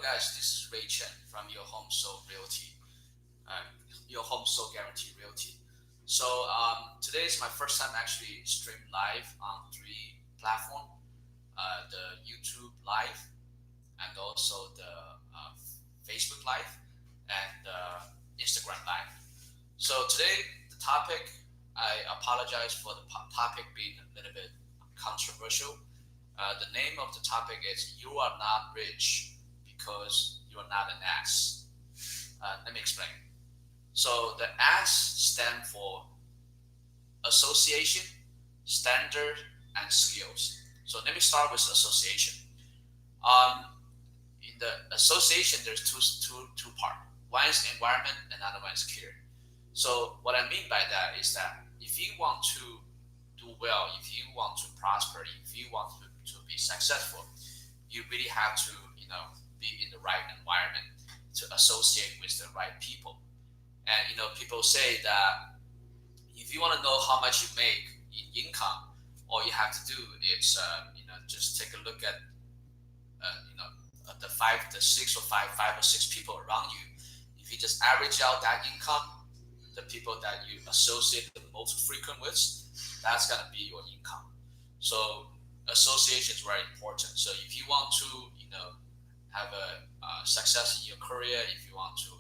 guys, this is Ray Chen from Your Home Soul Realty, uh, Your Home Soul Guarantee Realty. Today is my first time actually stream live on three platform, the YouTube Live, and also the Facebook Live and Instagram Live. So today the topic, I apologize for the topic being a little bit controversial. The name of the topic is "You are not rich because you are not an ass." Let me explain. So the AS stand for association, standard, and skills. So let me start with association. Um, in the association, there's two part. One is environment, another one is care. So what I mean by that is that if you want to do well, if you want to prosper, if you want to be successful, you really have to be in the right environment to associate with the right people. And people say that if you want to know how much you make in income, all you have to do is just take a look at the the six or five or six people around you. If you just average out that income, the people that you associate the most frequent with, that's gonna be your income. So association is very important. So if you want to have a success in your career, if you want to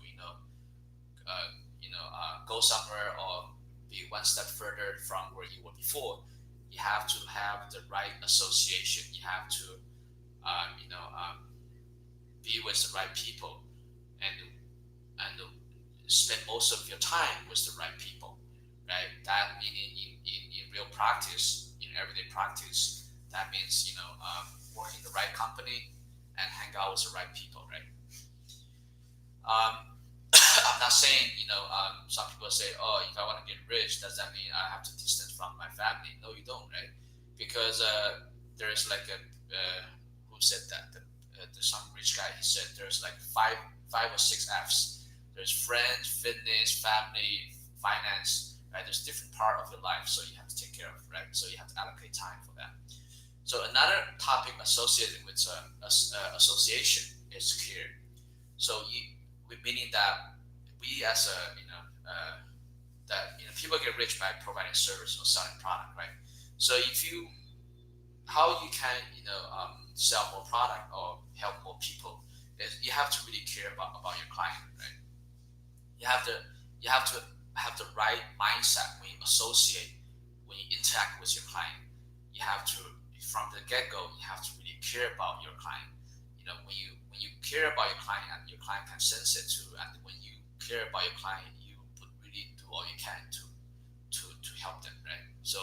go somewhere or be one step further from where you were before, you have to have the right association. You have to uh, you know um, be with the right people, and spend most of your time with the right people, right? That meaning in real practice, in everyday practice, that means work in the right company and hang out with the right people, right? I'm not saying some people say, oh, if I want to get rich, does that mean I have to distance from my family? No, you don't, right? Because there is like a who said that some rich guy, he said there's like five or six F's. There's friends, fitness, family, finance, right? There's different part of your life, so you have to take care of, right? So you have to allocate time for that. So another topic associated with association is care. So meaning that we as people get rich by providing service or selling product, right? So if you how you can sell more product or help more people is you have to really care about your client, right? You have to have the right mindset when you associate, when you interact with your client. You have to, from the get-go, you have to really care about your client. When you care about your client, and your client can sense it too, and when you care about your client, you would really do all you can to help them, right? So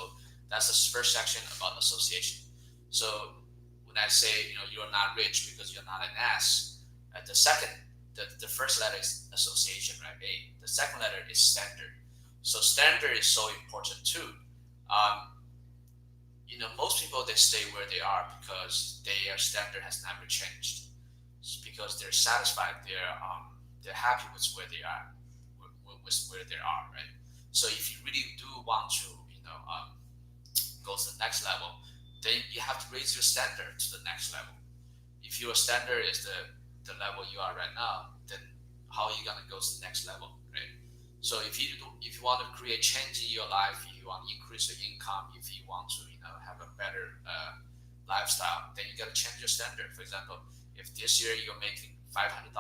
that's the first section about association. So when I say you're not rich because you're not an ass, the second, the first letter is association, right? A. The second letter is standard. So standard is so important too. Um, most people, they stay where they are because their standard has never changed. It's because they're satisfied. They're happy with where they are, with where they are, right? So if you really do want to go to the next level, then you have to raise your standard to the next level. If your standard is the level you are right now, then how are you gonna go to the next level, right? So if you want to create change in your life, if you want to increase your income, if you want to have a better lifestyle, then you got to change your standard. For example, if this year you're making $500,000,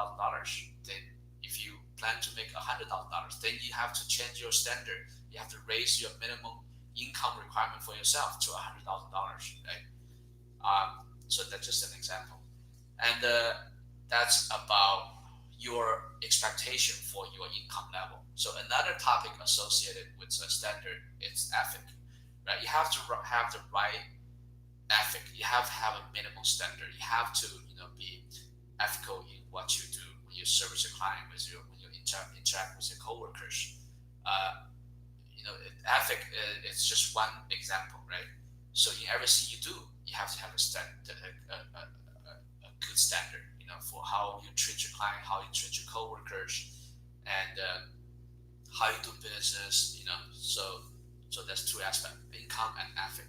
then if you plan to make $100,000, then you have to change your standard. You have to raise your minimum income requirement for yourself to $100,000, right? So that's just an example, and that's about your expectation for your income level. So another topic associated with a standard is ethic, right? You have to have the right ethic. You have to have a minimum standard. You have to be ethical in what you do when you service your client, when you interact with your coworkers. Uh, ethic is just one example, right? So in everything you do, you have to have a good standard, for how you treat your client, how you treat your coworkers, and how you do business. So there's two aspects: income and ethic.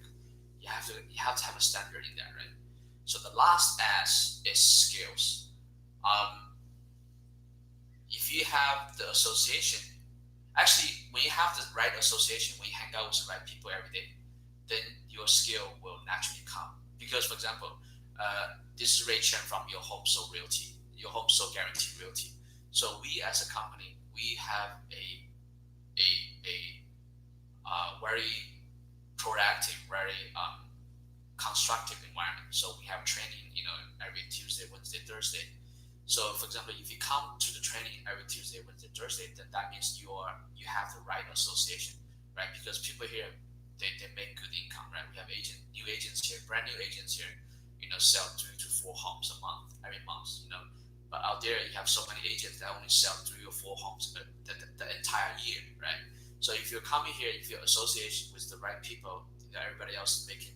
You have to have a standard in there, right? So the last S is skills. Um, if you have the association, actually, when you have the right association, when you hang out with the right people every day, then your skill will naturally come. Because, for example, this is Ray Chen from Your Home So Realty, Your Home So Guarantee Realty. So we as a company, we have a very proactive, very constructive environment. So we have training, every Tuesday, Wednesday, Thursday. So, for example, if you come to the training every Tuesday, Wednesday, Thursday, then that means you have the right association, right? Because people here, they make good income, right? We have new agents here, brand new agents here, sell 3 to 4 homes a month, every month. But out there, you have so many agents that only sell 3 or 4 homes the entire year, right? So if you're coming here, if you're associated with the right people, everybody else is making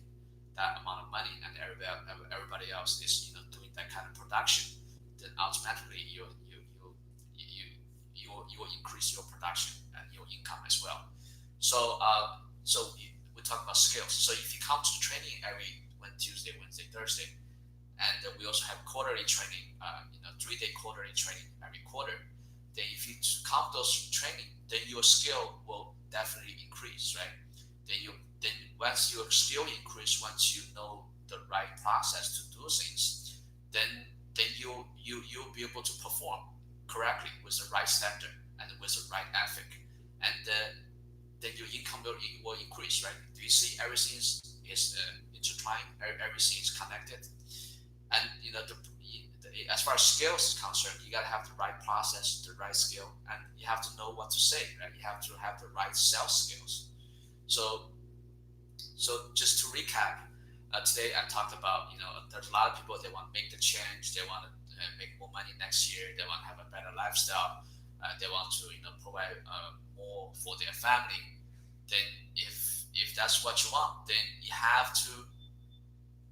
that amount of money, and everybody else is doing that kind of production, then automatically you will increase your production and your income as well. So we talk about skills. So if you come to training every Tuesday, Wednesday, Thursday, and we also have quarterly training, 3-day quarterly training every quarter. Then if you come those training, then your skill will definitely increase, right? Then once your skill increase, once you know the right process to do things, then you'll be able to perform correctly with the right standard and with the right ethic, and then your income will increase, right? Do you see everything is intertwined, everything is connected, and as far as skills is concerned, you gotta have the right process, the right skill, and you have to know what to say, right? You have to have the right sales skills. So just to recap, today I talked about, there's a lot of people, they want to make the change, they want to make more money next year, they want to have a better lifestyle, they want to provide more for their family. Then if that's what you want, then you have to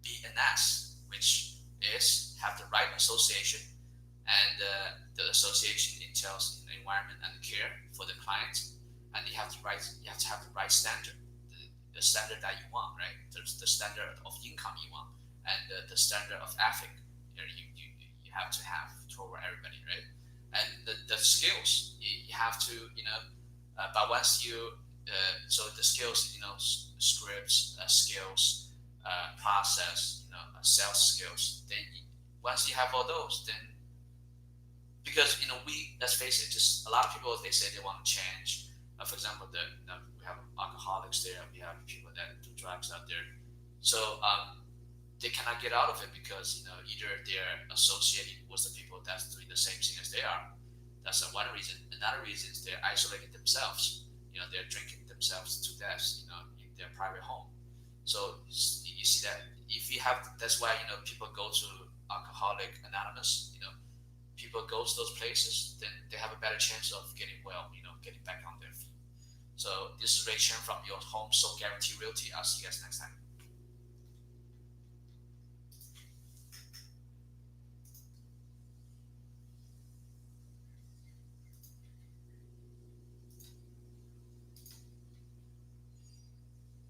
be an S, which is have the right association, and the association entails environment and care for the client, and you have to have the right standard, the standard that you want, right? There's the standard of income you want, and the standard of ethic you have to have toward everybody, right? And the skills you have to, but once you so the skills, scripts, skills, process, sales skills. Then once you have all those, then because we, let's face it, just a lot of people, they say they want to change. For example, we have alcoholics there, we have people that do drugs out there. So they cannot get out of it because either they're associating with the people that's doing the same thing as they are. That's one reason. Another reason is they're isolating themselves. They're drinking themselves to death. In their private home. So you see that if you have, that's why people go to Alcoholic Anonymous. People go to those places, then they have a better chance of getting well. Getting back on their feet. So this is Ray Chen from Your Home So Guarantee Realty. I'll see you guys next time.